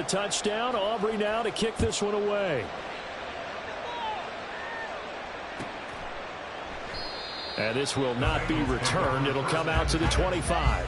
touchdown. Aubrey now to kick this one away. And this will not be returned. It'll come out to the 25.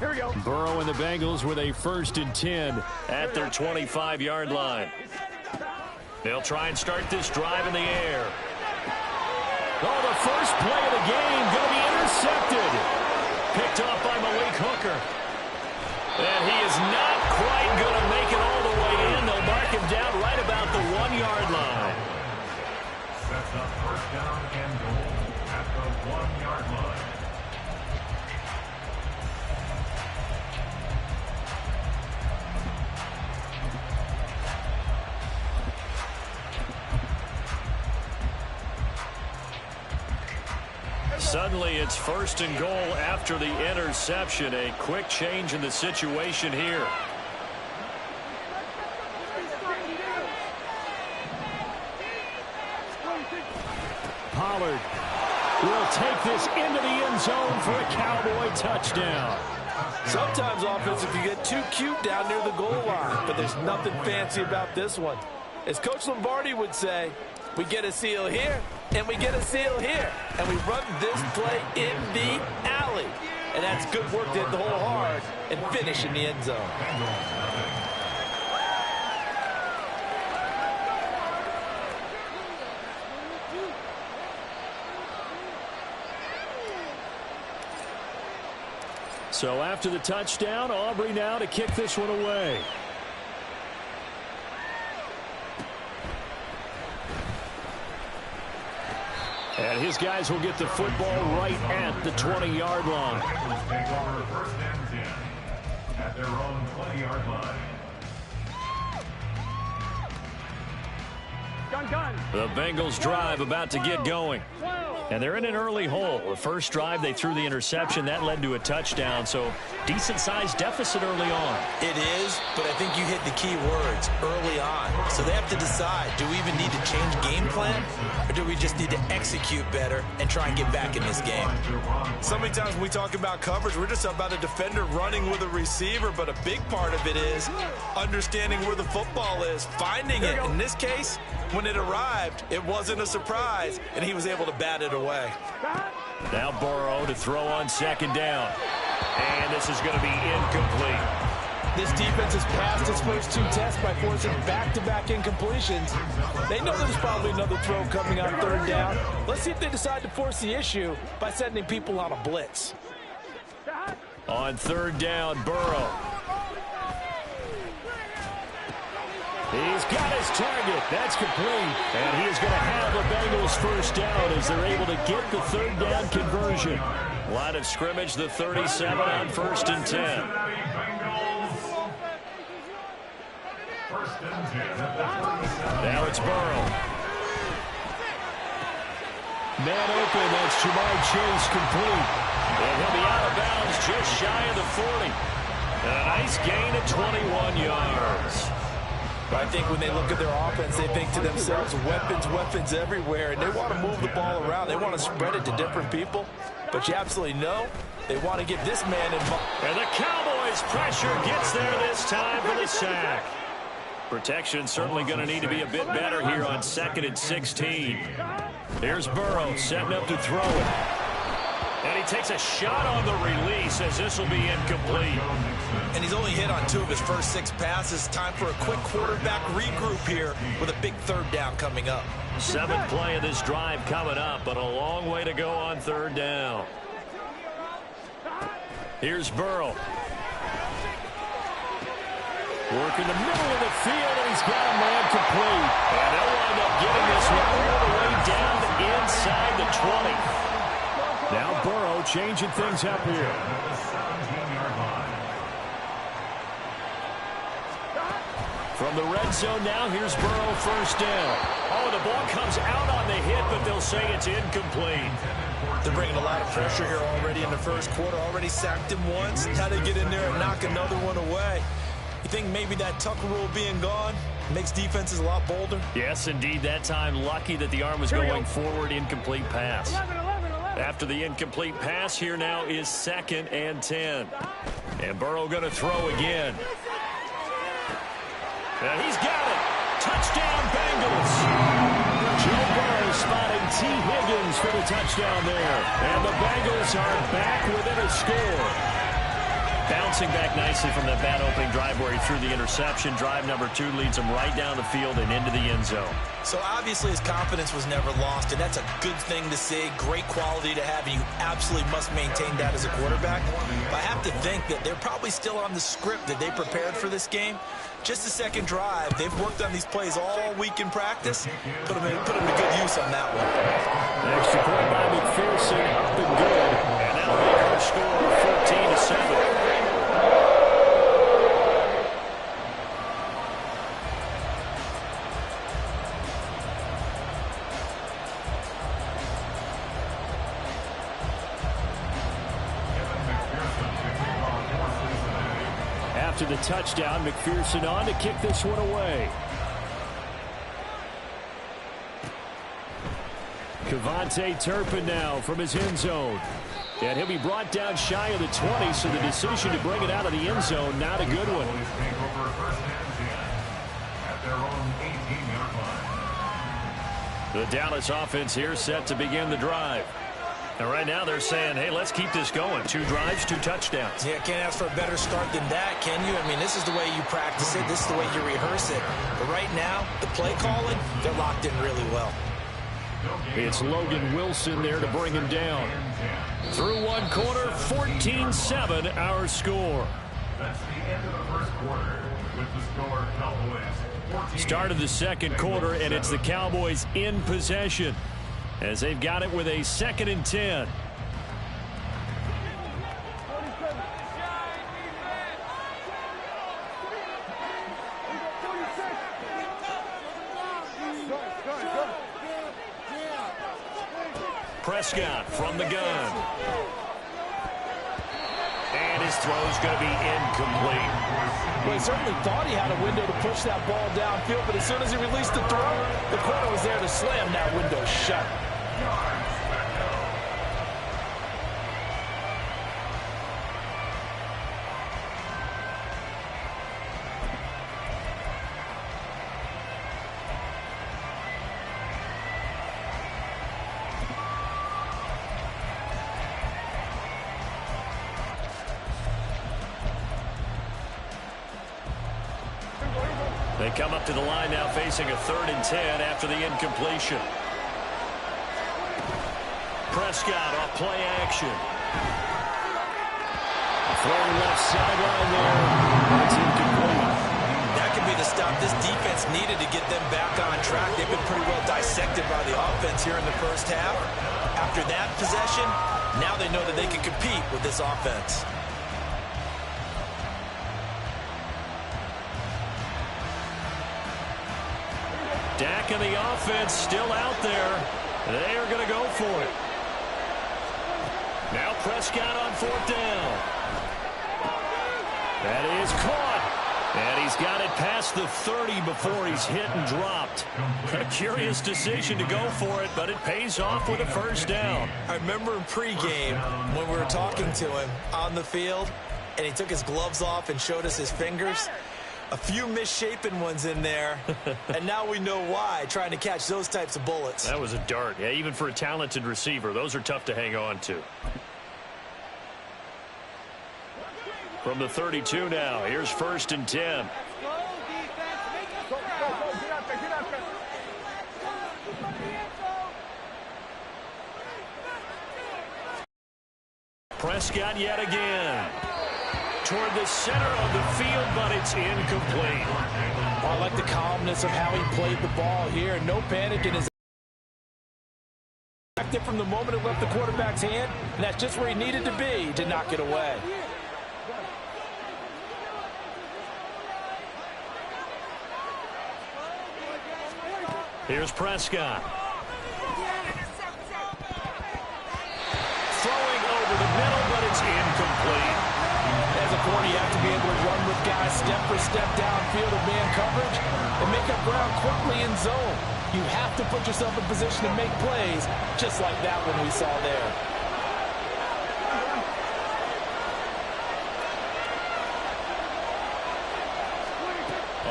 Here we go. Burrow and the Bengals with a 1st and 10 at their 25-yard line. They'll try and start this drive in the air. Oh, the first play of the game going to be intercepted. Picked off by Malik Hooker. And he is not quite going to make it all the way in. They'll mark him down right about the 1-yard line. Sets up 1st down and goal at the 1-yard line. Suddenly, it's 1st and goal after the interception. A quick change in the situation here. Pollard will take this into the end zone for a Cowboy touchdown. Sometimes offensive can get too cute down near the goal line, but there's nothing fancy about this one. As Coach Lombardi would say, we get a seal here, and we get a seal here. And we run this play in the alley. And that's good work to hit the hole hard and finish in the end zone. So after the touchdown, Aubrey now to kick this one away. And his guys will get the football right at the 20-yard line. Take over 1st and 10 at their own 20-yard line. The Bengals drive about to get going. And they're in an early hole. The first drive, they threw the interception. That led to a touchdown. So decent-sized deficit early on. It is, but I think you hit the key words, early on. So they have to decide, do we even need to change game plan? Or do we just need to execute better and try and get back in this game? So many times when we talk about coverage, we're just about a defender running with a receiver, but a big part of it is understanding where the football is, finding it. In this case, when it arrived, it wasn't a surprise, and he was able to bat it away. Now Burrow to throw on 2nd down. And this is going to be incomplete. This defense has passed its first 2 tests by forcing back-to-back incompletions. They know there's probably another throw coming on 3rd down. Let's see if they decide to force the issue by sending people on a blitz. On 3rd down, Burrow. He's got his target. That's complete. And he is going to have the Bengals 1st down as they're able to get the 3rd down conversion. Line of scrimmage, the 37 on 1st and 10. Now it's Burrow. Man open, that's Jamar Chase complete. And he'll be out of bounds just shy of the 40. And a nice gain of 21 yards. I think when they look at their offense, they think to themselves, weapons, weapons everywhere, and they want to move the ball around. They want to spread it to different people, but you absolutely know they want to get this man involved. And the Cowboys' pressure gets there this time for the sack. Protection certainly going to need to be a bit better here on 2nd and 16. Here's Burrow setting up to throw it. And he takes a shot on the release as this will be incomplete. And he's only hit on 2 of his first 6 passes. Time for a quick quarterback regroup here with a big 3rd down coming up. 7th play of this drive coming up, but a long way to go on 3rd down. Here's Burrow. Working the middle of the field, and he's got a man complete. And they'll wind up getting this one all the way down inside the 20. Now Burrow changing things up here. From the red zone now, here's Burrow first down. Oh, the ball comes out on the hit, but they'll say it's incomplete. They're bringing a lot of pressure here already in the first quarter. Already sacked him once. Now they get in there and knock another one away. You think maybe that Tucker rule being gone makes defenses a lot bolder? Yes, indeed. That time, lucky that the arm was going forward. Incomplete pass. After the incomplete pass, here now is 2nd and 10. And Burrow going to throw again. And he's got it. Touchdown, Bengals. Joe Burrow spotting T. Higgins for the touchdown there. And the Bengals are back within a score. Bouncing back nicely from that bad opening drive where he threw the interception. Drive number 2 leads him right down the field and into the end zone. So obviously his confidence was never lost, and that's a good thing to see. Great quality to have, and you absolutely must maintain that as a quarterback. But I have to think that they're probably still on the script that they prepared for this game. Just the second drive. They've worked on these plays all week in practice. Put them to good use on that one. Extra point by McPherson, up and good. And that'll make our score 14-7. After the touchdown, McPherson on to kick this one away. Kevontae Turpin now from his end zone. And he'll be brought down shy of the 20, so the decision to bring it out of the end zone, not a good one. The Dallas offense here set to begin the drive. And right now they're saying, hey, let's keep this going. 2 drives, 2 touchdowns. Yeah, can't ask for a better start than that, can you? I mean, this is the way you practice it. This is the way you rehearse it. But right now, the play calling, they're locked in really well. It's Logan Wilson there to bring him down. Through one quarter, 14-7 our score. That's the end of the first quarter with the score Cowboys. Start of the second quarter, and it's the Cowboys in possession as they've got it with a 2nd and 10. Prescott from the gun. And his throw's going to be incomplete. Well, he certainly thought he had a window to push that ball downfield, but as soon as he released the throw, the corner was there to slam that window shut. They come up to the line now facing a 3rd and 10 after the incompletion. Prescott off play action. Throwing left sideline there. That's incomplete. That could be the stop this defense needed to get them back on track. They've been pretty well dissected by the offense here in the first half. After that possession, now they know that they can compete with this offense. Dak and the offense still out there. They are going to go for it. Now Prescott on 4th down. That is caught. And he's got it past the 30 before he's hit and dropped. A curious decision to go for it, but it pays off with a 1st down. I remember in pregame when we were talking to him on the field, and he took his gloves off and showed us his fingers. A few misshapen ones in there, and now we know why, trying to catch those types of bullets. That was a dart. Yeah, even for a talented receiver, those are tough to hang on to. From the 32 now, here's 1st and 10. Prescott yet again. toward the center of the field, but it's incomplete. I like the calmness of how he played the ball here. No panic in his active from the moment it left the quarterback's hand, and that's just where he needed to be to knock it away. Here's Prescott. Throwing over the middle, but it's incomplete. As a corner, you have to be able to run with guys step for step downfield of man coverage and make up ground quickly in zone. You have to put yourself in position to make plays, just like that one we saw there.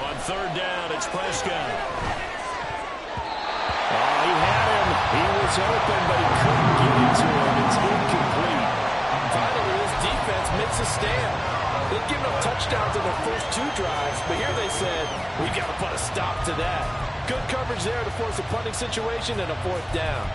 On third down, it's Prescott. Oh, he had him. He was open, but he couldn't get into him. It's incomplete. Finally, his defense makes a stand. They've given up touchdowns on their first 2 drives, but here they said, we got to put a stop to that. Good coverage there to force a punting situation and a 4th down.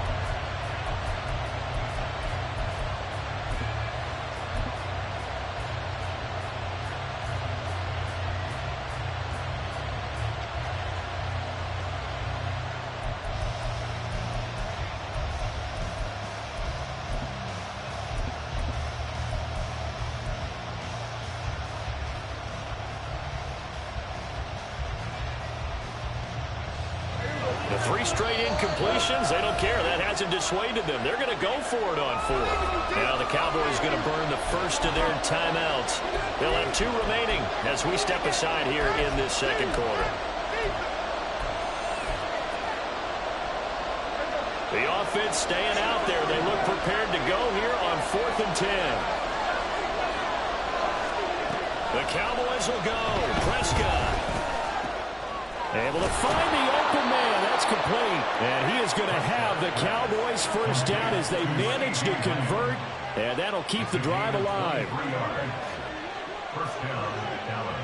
The 3 straight incompletions, they don't care. That hasn't dissuaded them. They're going to go for it on 4th. Now the Cowboys going to burn the first of their timeouts. They'll have 2 remaining as we step aside here in this second quarter. The offense staying out there. They look prepared to go here on 4th and 10. The Cowboys will go. Prescott. Able to find the open man. That's complete. And he is going to have the Cowboys first down as they manage to convert. And that'll keep the drive alive. 3 yards. First down, Dallas.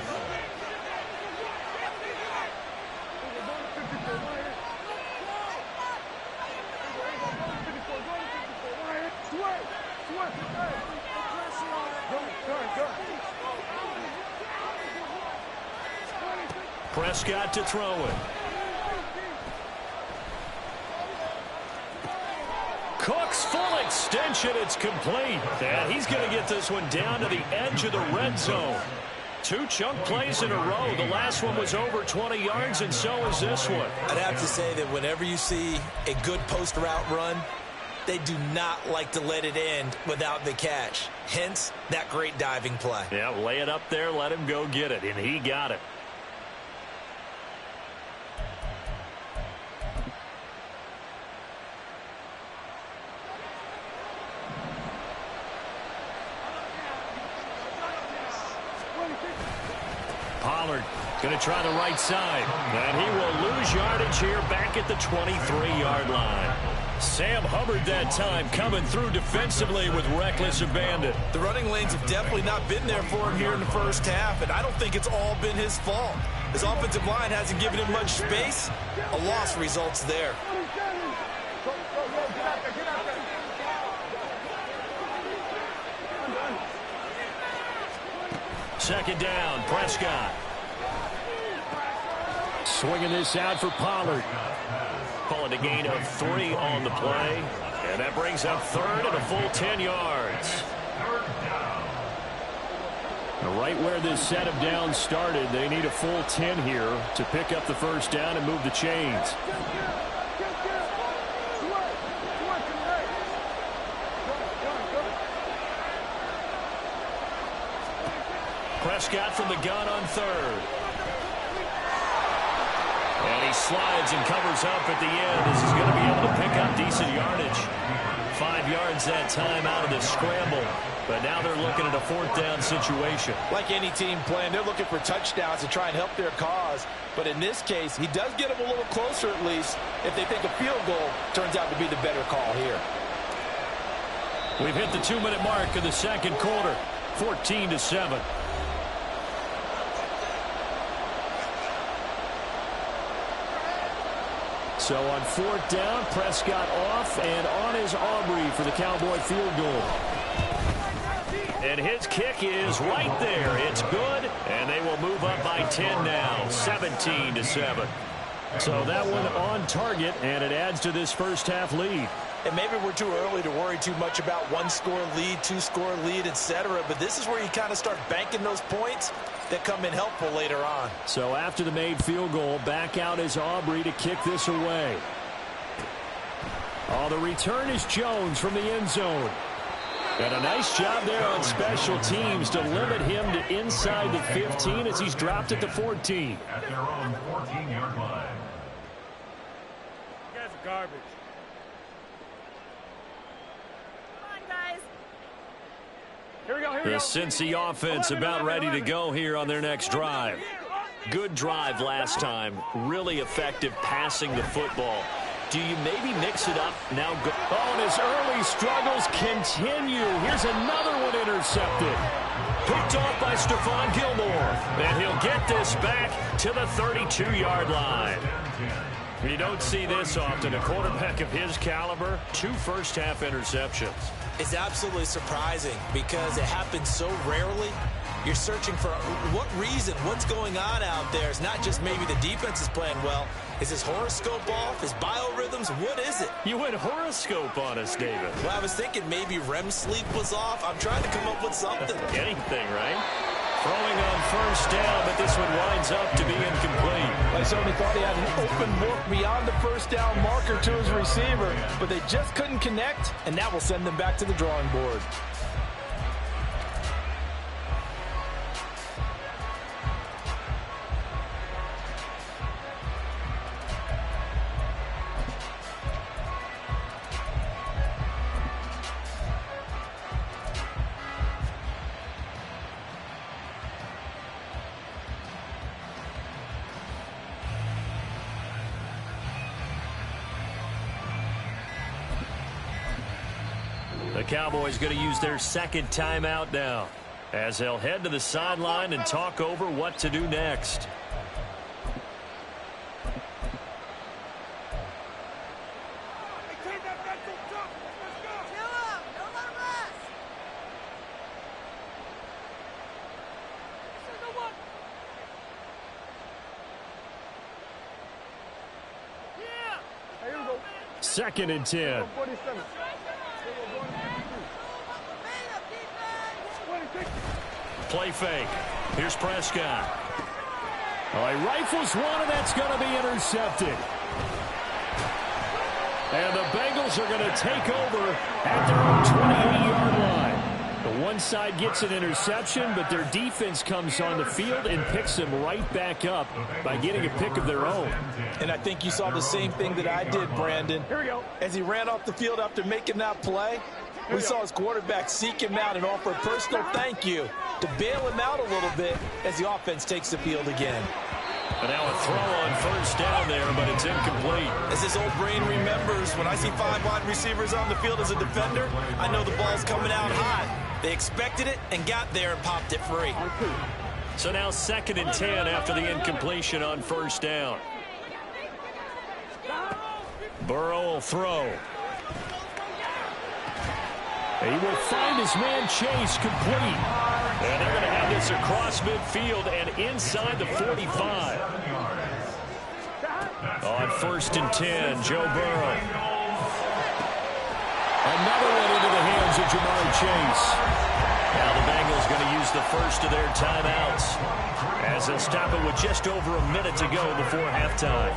Prescott to throw it. Cook's full extension. It's complete. And he's going to get this one down to the edge of the red zone. 2 chunk plays in a row. The last one was over 20 yards, and so is this one. I'd have to say that whenever you see a good post route run, they do not like to let it end without the catch. Hence, that great diving play. Yeah, lay it up there, let him go get it, and he got it. Pollard going to try the right side. And he will lose yardage here back at the 23-yard line. Sam Hubbard that time coming through defensively with reckless abandon. The running lanes have definitely not been there for him here in the first half, and I don't think it's all been his fault. His offensive line hasn't given him much space. A loss results there. Second down, Prescott. Swinging this out for Pollard. Calling a gain of 3 on the play. And that brings up third and a full 10 yards. Right where this set of downs started, they need a full 10 here to pick up the first down and move the chains. Prescott from the gun on third. And he slides and covers up at the end as he's going to be able to pick up decent yardage. 5 yards that time out of the scramble. But now they're looking at a 4th down situation. Like any team playing, they're looking for touchdowns to try and help their cause. But in this case, he does get them a little closer at least if they think a field goal turns out to be the better call here. We've hit the 2-minute mark of the second quarter. 14-7. So on 4th down, Prescott off and on is Aubrey for the Cowboy field goal. And his kick is right there. It's good, and they will move up by 10 now, 17-7. So that one on target, and it adds to this first half lead. And maybe we're too early to worry too much about one-score lead, two-score lead, etc. But this is where you kind of start banking those points that come in helpful later on. So after the made field goal, back out is Aubrey to kick this away. Oh, the return is Jones from the end zone. And a nice job there on special teams to limit him to inside the 15 as he's dropped it to 14. At their own 14-yard line. You guys are garbage. The Cincy offense about ready to go here on their next drive. Good drive last time. Really effective passing the football. Do you maybe mix it up? Now go. Oh, and his early struggles continue. Here's another one intercepted. Picked off by Stephon Gilmore. And he'll get this back to the 32-yard line. You don't see this often. A quarterback of his caliber, 2 first-half interceptions. It's absolutely surprising because it happens so rarely. You're searching for what reason, what's going on out there. It's not just maybe the defense is playing well. Is his horoscope off? His biorhythms? What is it? You went horoscope on us, David. Well, I was thinking maybe REM sleep was off. I'm trying to come up with something. Anything, right? Throwing on first down, but this one winds up to be incomplete. I certainly thought he had an open look beyond the first down marker to his receiver, but they just couldn't connect, and that will send them back to the drawing board. The Cowboys going to use their second timeout now as they'll head to the sideline and talk over what to do next. Second and 10. Play fake. Here's Prescott. Oh, he rifles one, and that's going to be intercepted. And the Bengals are going to take over at their own 28-yard line. The one side gets an interception, but their defense comes on the field and picks them right back up by getting a pick of their own. And I think you saw the same thing that I did, Brandon. Here we go. As he ran off the field after making that play, we saw his quarterback seek him out and offer a personal thank you to bail him out a little bit as the offense takes the field again. And now a throw on first down there, but it's incomplete. As his old brain remembers, when I see 5 wide receivers on the field as a defender, I know the ball's coming out hot. They expected it and got there and popped it free. So now second and 10 after the incompletion on first down. Burrow will throw. He will find his man Chase complete. And they're going to have this across midfield and inside the 45. On first and 10, Joe Burrow. Another one into the hands of Jamar Chase. Now the Bengals going to use the first of their timeouts as they'll stop it with just over a minute to go before halftime.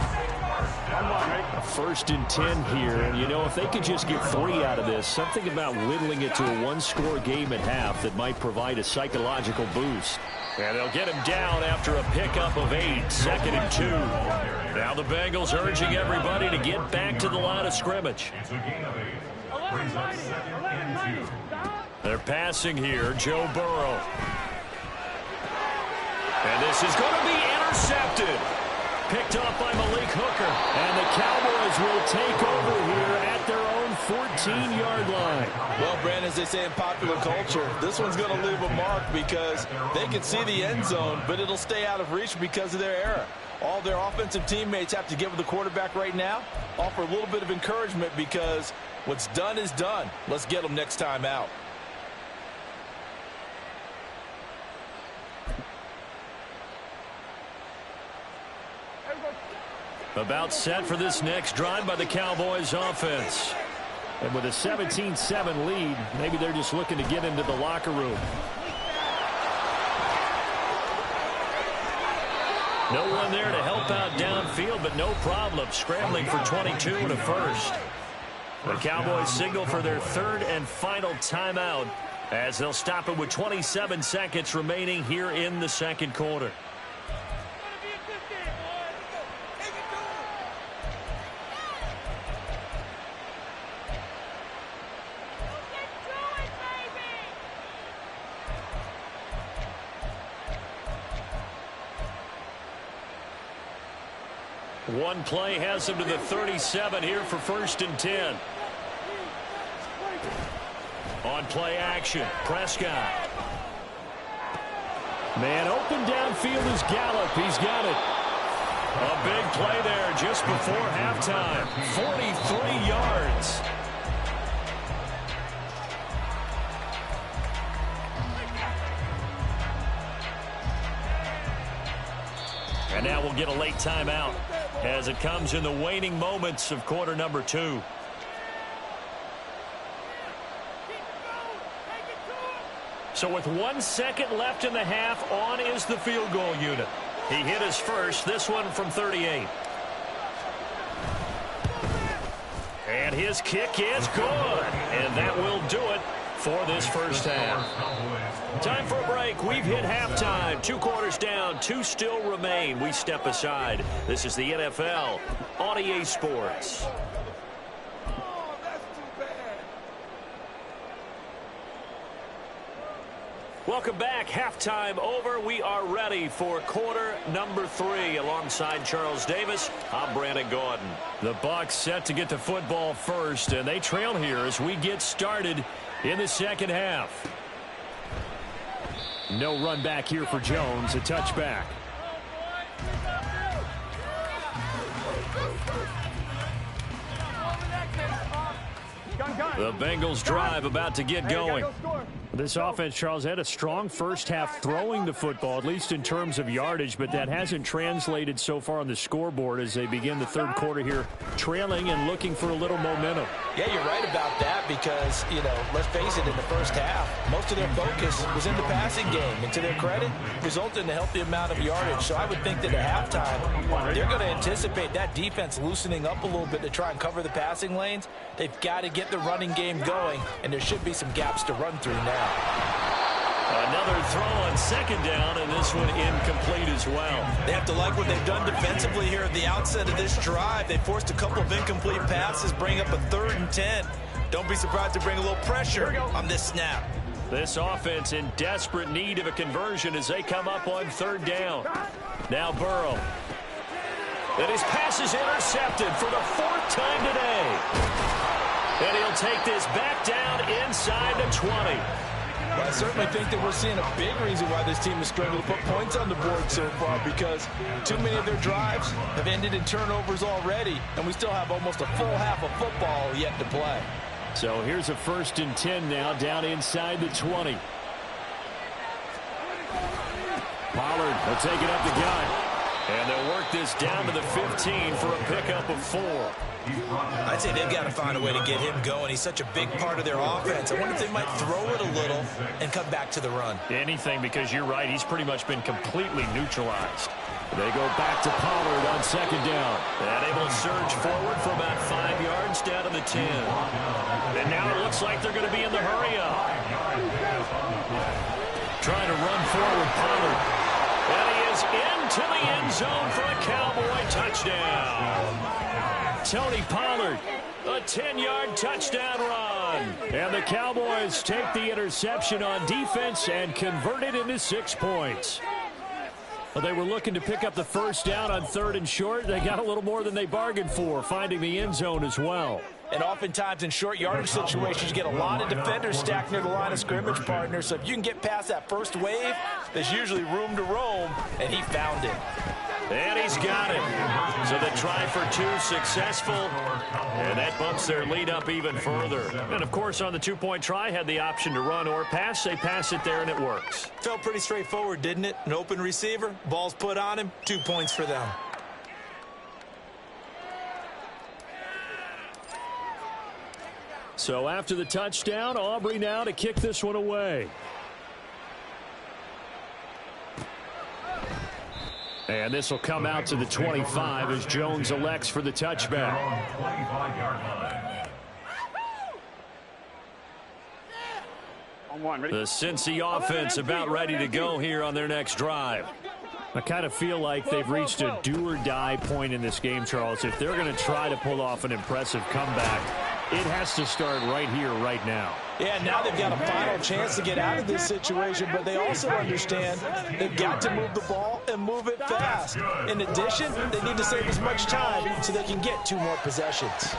A first and 10 here, and you know, if they could just get 3 out of this, something about whittling it to a one-score game at half that might provide a psychological boost. And they'll get him down after a pickup of 8, second and 2. Now the Bengals urging everybody to get back to the line of scrimmage. It's a gain of 8. Brings up second and 2. They're passing here, Joe Burrow. And this is going to be intercepted. Picked off by Malik Hooker. And the Cowboys will take over here at their own 14-yard line. Well, Brandon, as they say in popular culture, this one's going to leave a mark because they can see the end zone, but it'll stay out of reach because of their error. All their offensive teammates have to give the quarterback right now, offer a little bit of encouragement because what's done is done. Let's get them next time out. About set for this next drive by the Cowboys offense. And with a 17-7 lead, maybe they're just looking to get into the locker room. No one there to help out downfield, but no problem. Scrambling for 22 and a first. The Cowboys signal for their third and final timeout as they'll stop it with 27 seconds remaining here in the second quarter. One play has them to the 37 here for 1st and 10. On play action, Prescott. Man open downfield is Gallup. He's got it. A big play there just before halftime. 43 yards. And now we'll get a late timeout as it comes in the waning moments of quarter number 2. So with 1 second left in the half, on is the field goal unit. He hit his first, this one from 38. And his kick is good. And that will do it for this first half. Time for a break. We've hit halftime. 2 quarters down, 2 still remain. We step aside. This is the NFL on EA Sports. Welcome back. Halftime over. We are ready for quarter number 3. Alongside Charles Davis, I'm Brandon Gordon. The Bucs set to get the football first, and they trail here as we get started in the second half. No run back here for Jones. A touchback. The Bengals drive about to get going. This offense, Charles, had a strong first half throwing the football, at least in terms of yardage, but that hasn't translated so far on the scoreboard as they begin the third quarter here, trailing and looking for a little momentum. Yeah, you're right about that because, you know, let's face it, in the first half, most of their focus was in the passing game. And to their credit, resulted in a healthy amount of yardage. So I would think that at halftime, they're going to anticipate that defense loosening up a little bit to try and cover the passing lanes. They've got to get the running game going, and there should be some gaps to run through now. Another throw on second down, and this one incomplete as well. They have to like what they've done defensively here at the outset of this drive. They forced a couple of incomplete passes, bring up a 3rd and 10. Don't be surprised to bring a little pressure on this snap. This offense in desperate need of a conversion as they come up on 3rd down. Now Burrow. And his pass is intercepted for the 4th time today. And he'll take this back down inside the 20. Well, I certainly think that we're seeing a big reason why this team has struggled to put points on the board so far, because too many of their drives have ended in turnovers already, and we still have almost a full half of football yet to play. So here's a 1st and 10 now, down inside the 20. Pollard will take it up the gut. And they'll work this down to the 15 for a pickup of 4. I'd say they've got to find a way to get him going. He's such a big part of their offense. I wonder if they might throw it a little and come back to the run. Anything, because you're right. He's pretty much been completely neutralized. They go back to Pollard on 2nd down. And able to surge forward for about 5 yards down to the 10. And now it looks like they're going to be in the hurry-up. Trying to run forward, Pollard. And he is into the end zone for a Cowboy touchdown. Tony Pollard, a 10-yard touchdown run. And the Cowboys take the interception on defense and convert it into 6 points. Well, they were looking to pick up the 1st down on 3rd and short. They got a little more than they bargained for, finding the end zone as well. And oftentimes in short yardage situations, you get a lot of defenders stacked near the line of scrimmage, partner. So if you can get past that first wave, there's usually room to roam, and he found it. And he's got it. So the try for 2 successful, and that bumps their lead up even further. And, of course, on the 2-point try, had the option to run or pass. They pass it there, and it works. Felt pretty straightforward, didn't it? An open receiver, ball's put on him, 2 points for them. So after the touchdown, Aubrey now to kick this one away. And this will come out to the 25 as Jones elects for the touchback. The Cincy offense about ready to go here on their next drive. I kind of feel like they've reached a do-or-die point in this game, Charles. If they're going to try to pull off an impressive comeback, it has to start right here, right now. Yeah, now they've got a final chance to get out of this situation, but they also understand they've got to move the ball and move it fast. In addition, they need to save as much time so they can get 2 more possessions.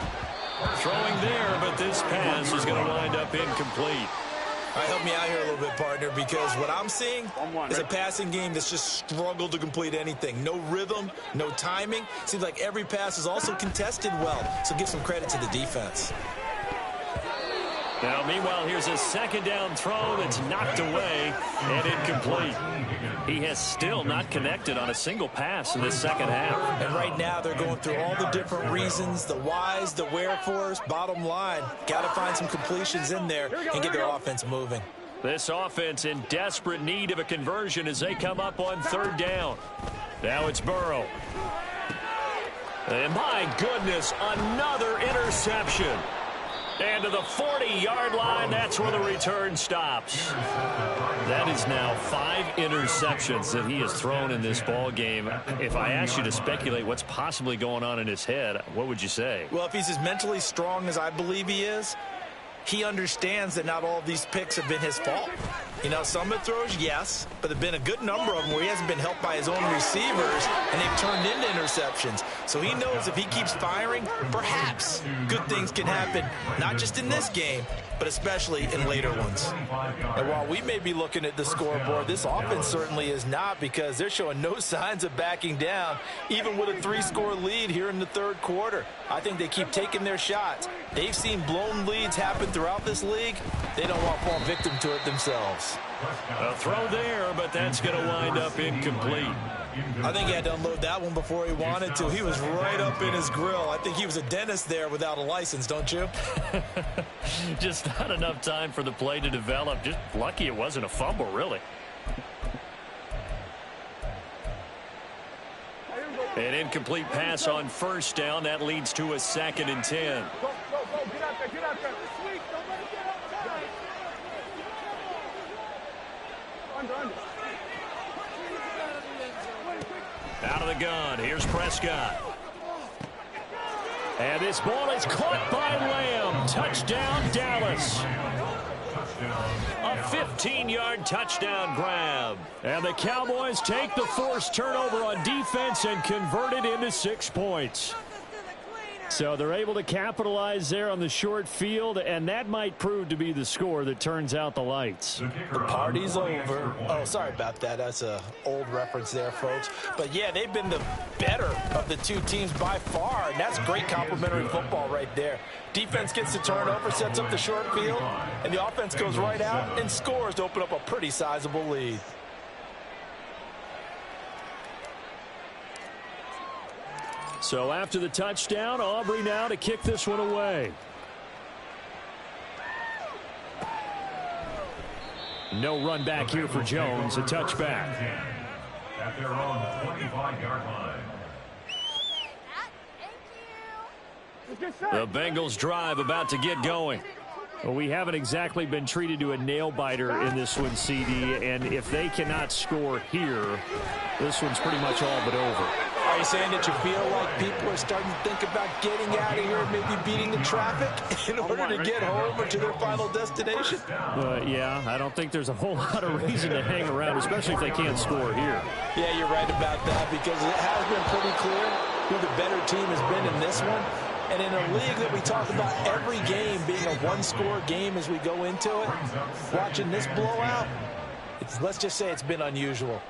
Throwing there, but this pass is going to wind up incomplete. All right, help me out here a little bit, partner, because what I'm seeing is a passing game that's just struggled to complete anything. No rhythm, no timing. Seems like every pass is also contested well, so give some credit to the defense. Now, meanwhile, here's a second down throw that's knocked away and incomplete. He has still not connected on a single pass in this second half. And right now, they're going through all the different reasons, the whys, the wherefores. Bottom line, got to find some completions in there and get their offense moving. This offense in desperate need of a conversion as they come up on third down. Now it's Burrow. And my goodness, another interception. And to the 40-yard line, that's where the return stops. That is now 5 interceptions that he has thrown in this ball game. If I asked you to speculate what's possibly going on in his head, what would you say? Well, if he's as mentally strong as I believe he is, he understands that not all of these picks have been his fault. You know, some of the throws, yes, but there have been a good number of them where he hasn't been helped by his own receivers, and they've turned into interceptions. So he knows if he keeps firing, perhaps good things can happen, not just in this game, but especially in later ones. And while we may be looking at the scoreboard, this offense certainly is not, because they're showing no signs of backing down, even with a 3-score lead here in the third quarter. I think they keep taking their shots. They've seen blown leads happen throughout this league. They don't want to fall victim to it themselves. A throw there, but that's going to wind up incomplete. I think he had to unload that one before he wanted to. He was right up in his grill. I think he was a dentist there without a license, don't you? Just not enough time for the play to develop. Just lucky it wasn't a fumble, really. An incomplete pass on first down. That leads to a 2nd and 10. Out of the gun. Here's Prescott. And this ball is caught by Lamb. Touchdown, Dallas. A 15-yard touchdown grab. And the Cowboys take the forced turnover on defense and convert it into 6 points. So they're able to capitalize there on the short field, and that might prove to be the score that turns out the lights. The party's over. Oh, sorry about that. That's an old reference there, folks. But, yeah, they've been the better of the 2 teams by far, and that's great complimentary football right there. Defense gets the turnover, sets up the short field, and the offense goes right out and scores to open up a pretty sizable lead. So after the touchdown, Aubrey now to kick this one away. No run back here for Jones, a touchback. At their own 25-yard line. The Bengals drive about to get going. Well, we haven't exactly been treated to a nail-biter in this one, CD, and if they cannot score here, this one's pretty much all but over. Are you saying that you feel like people are starting to think about getting out of here, maybe beating the traffic in order to get home or to their final destination? Yeah, I don't think there's a whole lot of reason to hang around, especially if they can't score here. Yeah, you're right about that, because it has been pretty clear who the better team has been in this one. And in a league that we talk about every game being a 1-score game as we go into it, watching this blowout, let's just say it's been unusual.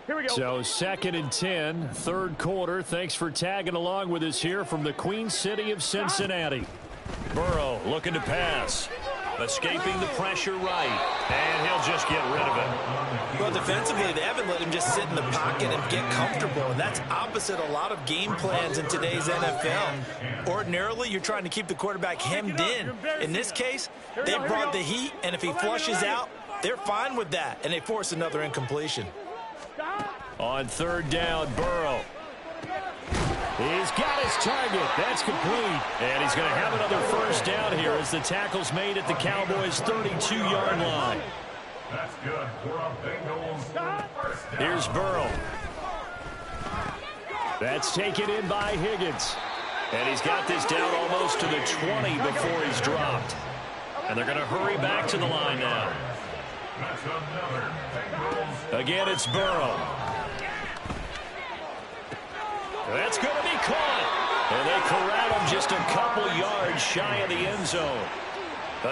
Here we go. So 2nd and 10, third quarter. Thanks for tagging along with us here from the Queen City of Cincinnati. Burrow looking to pass. Escaping the pressure right. And he'll just get rid of it. Well, defensively, they haven't let him just sit in the pocket and get comfortable, and that's opposite a lot of game plans in today's NFL. Ordinarily, you're trying to keep the quarterback hemmed in. In this case, they brought the heat, and if he flushes out, they're fine with that, and they force another incompletion. On third down, Burrow. He's got his target. That's complete. And he's going to have another first down here as the tackle's made at the Cowboys' 32-yard line. That's good for a Bengals first down. Here's Burrow. That's taken in by Higgins. And he's got this down almost to the 20 before he's dropped. And they're going to hurry back to the line now. That's another Bengals. Again, it's Burrow. That's going to be caught. And they corral him just a couple yards shy of the end zone.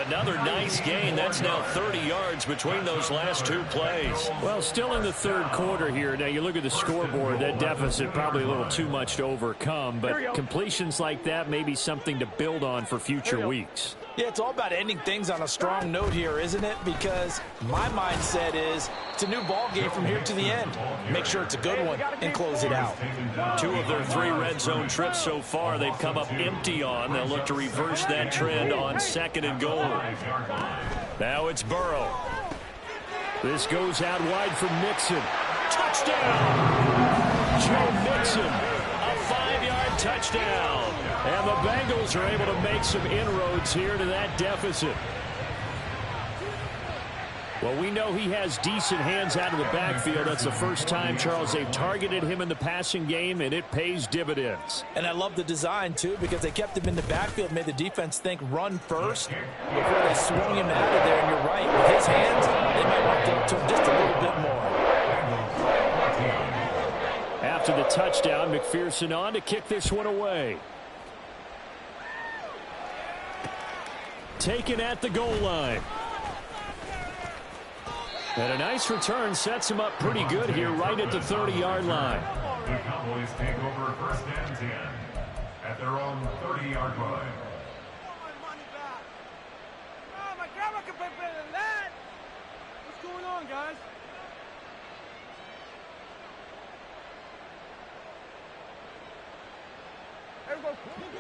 Another nice gain. That's now 30 yards between those last two plays. Well, still in the third quarter here. Now, you look at the scoreboard, that deficit probably a little too much to overcome, but completions like that may be something to build on for future weeks. Yeah, it's all about ending things on a strong note here, isn't it? Because my mindset is it's a new ball game from here to the end. Make sure it's a good one and close it out. 2 of their 3 red zone trips so far they've come up empty on. They'll look to reverse that trend on 2nd and goal. Now it's Burrow. This goes out wide for Mixon. Touchdown! Joe Mixon, a 5-yard touchdown. And the Bengals are able to make some inroads here to that deficit. Well, we know he has decent hands out of the backfield. That's the first time, Charles, they've targeted him in the passing game, and it pays dividends. And I love the design, too, because they kept him in the backfield, made the defense think run first before they swung him out of there. And you're right, with his hands, they might want to get to him just a little bit more. After the touchdown, McPherson on to kick this one away. Taken at the goal line. And a nice return sets him up pretty good here right at the 30-yard line. The Cowboys take over first and 10 at their own 30-yard line. My grandma can play better than that. What's going on, guys?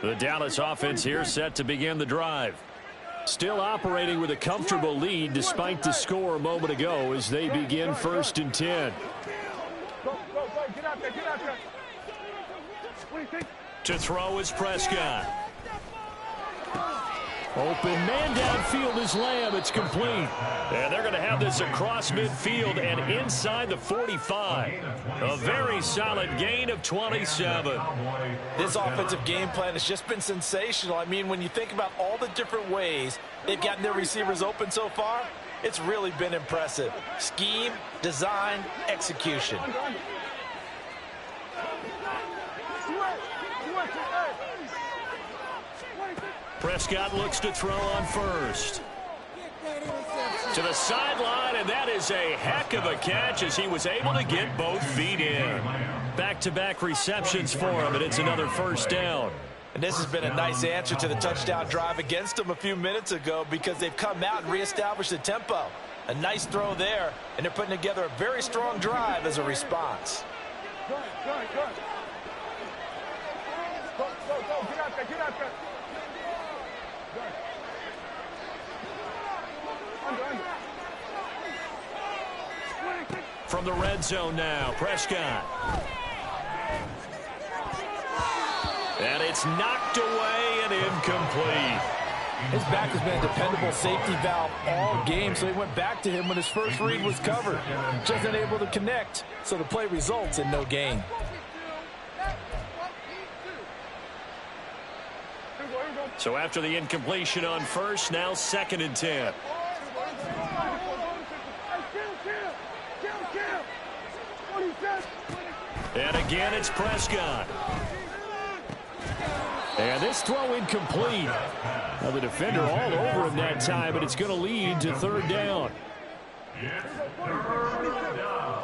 The Dallas offense here set to begin the drive. Still operating with a comfortable lead despite the score a moment ago as they begin 1st and 10. Go, get out there, What do you think? To throw is Prescott. Open man downfield is Lamb. It's complete. And they're going to have this across midfield and inside the 45. A very solid gain of 27. This offensive game plan has just been sensational. I mean, when you think about all the different ways they've gotten their receivers open so far, it's really been impressive. Scheme, design, execution. Prescott looks to throw on first. To the sideline, and that is a heck of a catch as he was able to get both feet in. Back-to-back receptions for him, and it's another first down. And this has been a nice answer to the touchdown drive against them a few minutes ago because they've come out and reestablished the tempo. A nice throw there, and they're putting together a very strong drive as a response. Go, get out there. From the red zone now, Prescott. And it's knocked away and incomplete. His back has been a dependable safety valve all game, so he went back to him when his first read was covered. Just unable to connect, so the play results in no gain. So after the incompletion on first, now 2nd and 10. And again, it's Prescott. And this throw incomplete. Now the defender all over him that time, but it's going to lead to 3rd down. It's 3rd down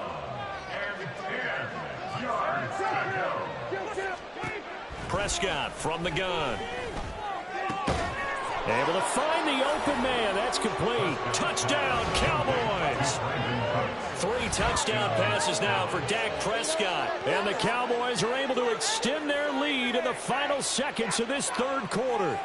and 10 yards to go. Prescott from the gun. Able to find the open man. That's complete. Touchdown, Cowboys. touchdown passes now for Dak Prescott. And the Cowboys are able to extend their lead in the final seconds of this third quarter.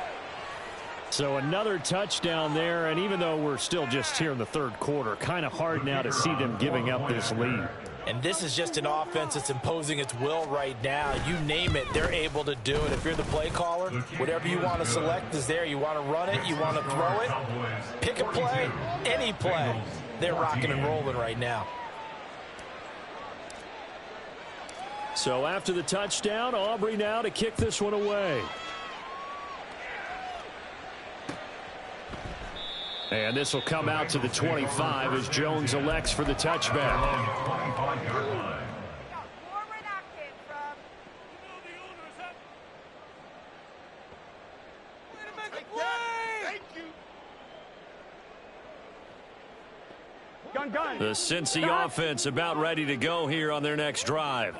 So another touchdown there, and even though we're still just here in the third quarter, kind of hard now to see them giving up this lead. And this is just an offense that's imposing its will right now. You name it, they're able to do it. If you're the play caller, whatever you want to select is there. You want to run it, you want to throw it, pick a play, any play. They're rocking and rolling right now. So after the touchdown, Aubrey now to kick this one away. And this will come out to the 25 as Jones elects for the touchback. The Cincy offense about ready to go here on their next drive.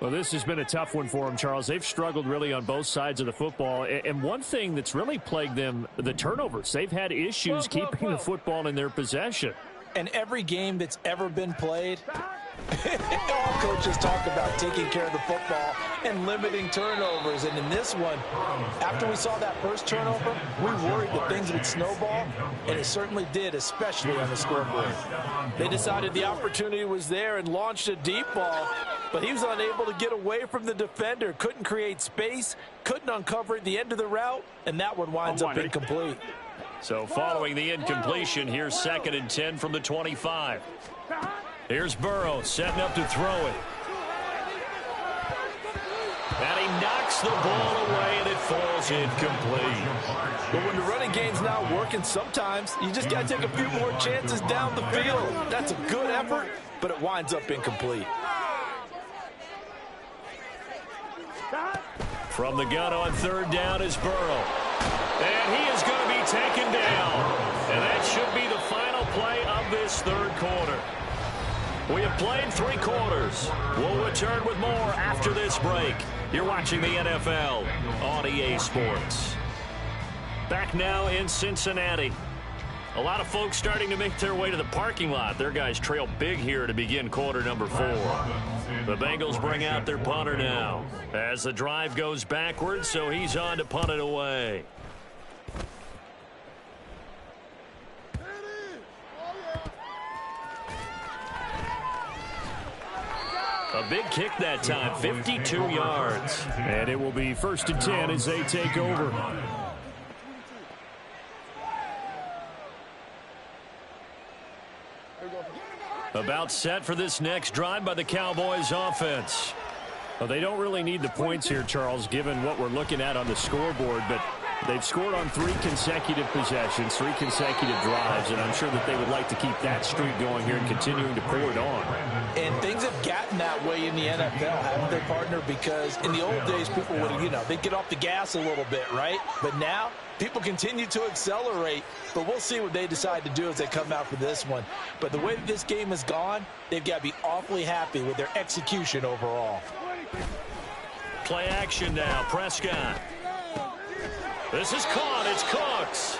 Well, this has been a tough one for them, Charles. They've struggled really on both sides of the football. And one thing that's really plagued them, the turnovers. They've had issues keeping the football in their possession. And every game that's ever been played, all coaches talk about taking care of the football and limiting turnovers. And in this one, after we saw that first turnover, we worried that things would snowball, and it certainly did, especially on the scoreboard. They decided the opportunity was there and launched a deep ball, but he was unable to get away from the defender, couldn't create space, couldn't uncover at the end of the route, and that one winds up incomplete. So following the incompletion, here's 2nd and 10 from the 25. Here's Burrow setting up to throw it. And he knocks the ball away, and it falls incomplete. But when the running game's not working, sometimes you just got to take a few more chances down the field. That's a good effort, but it winds up incomplete. From the gun on 3rd down is Burrow. And he is going to be taken down. And that should be the final play of this third quarter. We have played 3 quarters. We'll return with more after this break. You're watching the NFL on EA Sports. Back now in Cincinnati. A lot of folks starting to make their way to the parking lot. Their guys trail big here to begin quarter number 4. The Bengals bring out their punter now as the drive goes backwards, so he's on to punt it away. A big kick that time, 52 yards. And it will be 1st and 10 as they take over. About set for this next drive by the Cowboys offense. Well, they don't really need the points here, Charles, given what we're looking at on the scoreboard, but they've scored on 3 consecutive possessions, 3 consecutive drives, and I'm sure that they would like to keep that streak going here and continuing to pour it on. And things have gotten that way in the NFL, haven't they, partner? Because in the old days, people would, they'd get off the gas a little bit, right? But now, people continue to accelerate, but we'll see what they decide to do as they come out for this one. But the way that this game has gone, they've got to be awfully happy with their execution overall. Play action now, Prescott. This is caught, it's Cooks.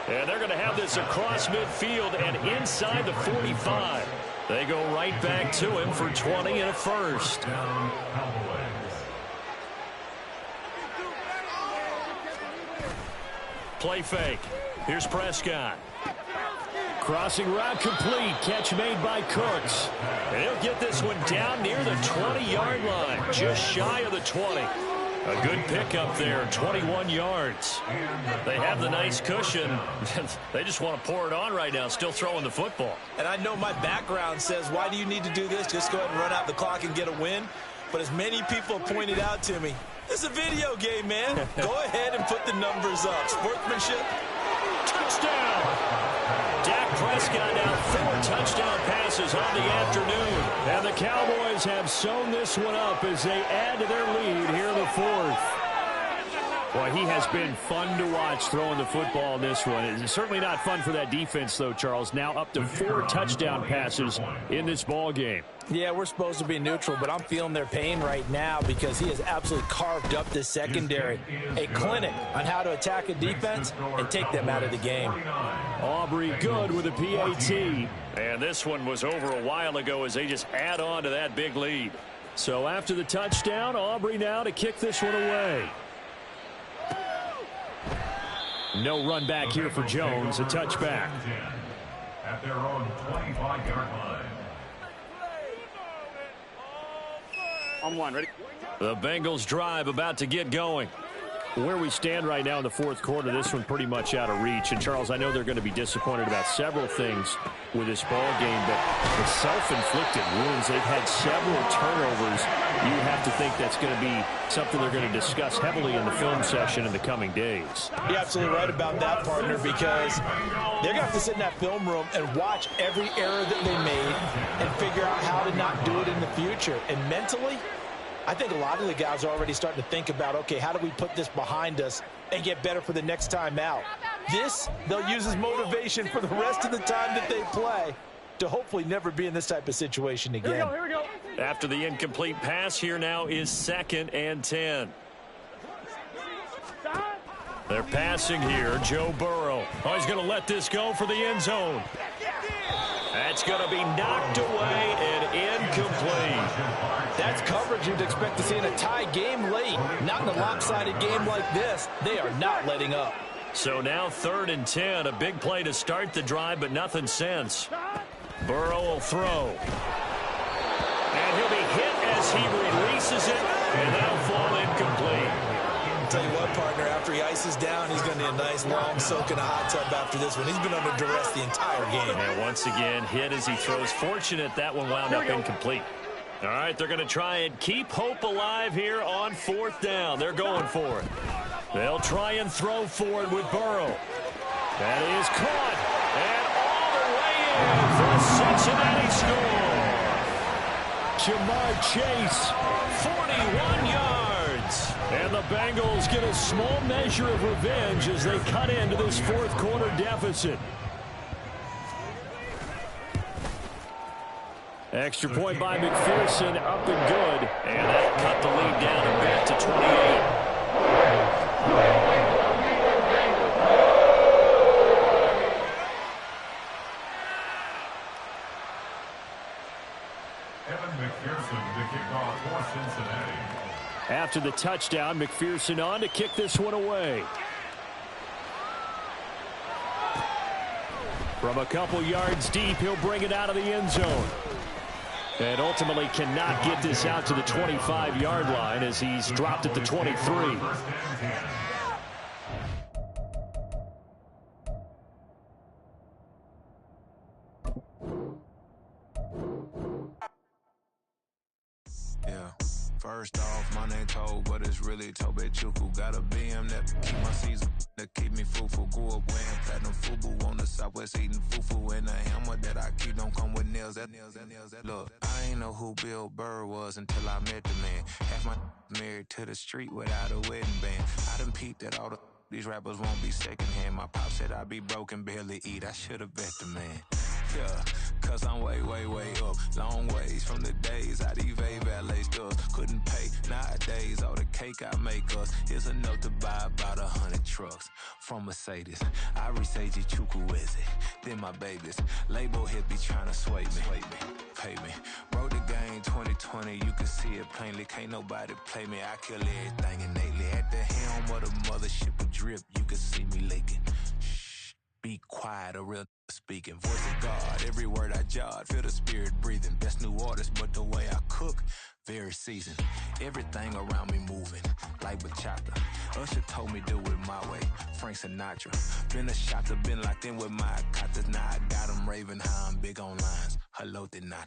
And they're going to have this across midfield and inside the 45. They go right back to him for 20 and a first. Play fake. Here's Prescott. Crossing route complete. Catch made by Cooks. And he'll get this one down near the 20-yard line, just shy of the 20. A good pickup there, 21 yards. They have the nice cushion. They just want to pour it on right now, still throwing the football. And I know my background says, why do you need to do this? Just go ahead and run out the clock and get a win. But as many people pointed out to me, it's a video game, man. Go ahead and put the numbers up. Sportsmanship. Touchdown! Dak Prescott now 4 touchdown passes on the afternoon. And the Cowboys have sewn this one up as they add to their lead here in the 4th. Well, he has been fun to watch throwing the football in this one. It's certainly not fun for that defense, though, Charles. Now up to 4 touchdown passes in this ball game. Yeah, we're supposed to be neutral, but I'm feeling their pain right now because he has absolutely carved up this secondary. A clinic on how to attack a defense and take them out of the game. Aubrey good with a PAT. And this one was over a while ago as they just add on to that big lead. So after the touchdown, Aubrey now to kick this one away. No run back here for Jones, a touchback. At their own 25-yard line. On one, ready? The Bengals drive about to get going. Where we stand right now in the fourth quarter, this one pretty much out of reach. And, Charles, I know they're going to be disappointed about several things with this ball game, but the self-inflicted wounds, they've had several turnovers. You have to think that's going to be something they're going to discuss heavily in the film session in the coming days. You're absolutely right about that, partner, because they're going to have to sit in that film room and watch every error that they made and figure out how to not do it in the future. And mentally, I think a lot of the guys are already starting to think about, okay, how do we put this behind us and get better for the next time out? This, they'll use as motivation for the rest of the time that they play to hopefully never be in this type of situation again. Here we go. After the incomplete pass, here now is 2nd and 10. They're passing here, Joe Burrow. Oh, he's going to let this go for the end zone. That's going to be knocked away and incomplete. That's coverage you'd expect to see in a tie game late. Not in a lopsided game like this. They are not letting up. So now 3rd and 10, a big play to start the drive, but nothing since. Burrow will throw. And he'll be hit as he releases it, and that'll fall incomplete. Tell you what, partner, after he ices down, he's going to need a nice long soak in a hot tub after this one. He's been under duress the entire game. And once again, hit as he throws. Fortunate that one wound up incomplete. All right, they're going to try and keep hope alive here on 4th down. They're going for it. They'll try and throw for it with Burrow. That is caught. And all the way in for a Cincinnati score. Jamar Chase, 41 yards. and the Bengals get a small measure of revenge as they cut into this fourth quarter deficit. Extra point by McPherson, up and good. And that cut the lead down a bit to 28. After the touchdown, McPherson on to kick this one away. From a couple yards deep, he'll bring it out of the end zone. And ultimately cannot get this out to the 25-yard line as he's dropped at the 23. First off, my name Toad, but it's really Tobe Chuku. Got a BM that keep my season, that keep me fruitful. Grew up wearing platinum FUBU on the Southwest eating fufu. And the hammer that I keep don't come with nails. Look, I ain't know who Bill Burr was until I met the man. Half my married to the street without a wedding band. I done peeped at all these rappers won't be secondhand. My pop said I'd be broken, barely eat. I should've bet the man. Yeah, cause I'm way, way, way up. Long ways from the days I evade valet stores. Couldn't pay nowadays. All the cake I make us is enough to buy about 100 trucks from Mercedes. I resage Chukwueze, then my babies. Label hit be trying to sway me, pay me. Wrote the game 2020, you can see it plainly. Can't nobody play me. I kill everything innately. At the helm of the mothership of drip, you can see me leaking. Shh, be quiet, a real speaking. Voice of God, every word I jot. Feel the spirit breathing. Best new artist, but the way I cook, very seasoned. Everything around me moving, like bachata. Usher told me do it my way. Frank Sinatra. Been a shotter, been locked in with my cotters. Now I got them raving how I'm big on lines. Hello, did not.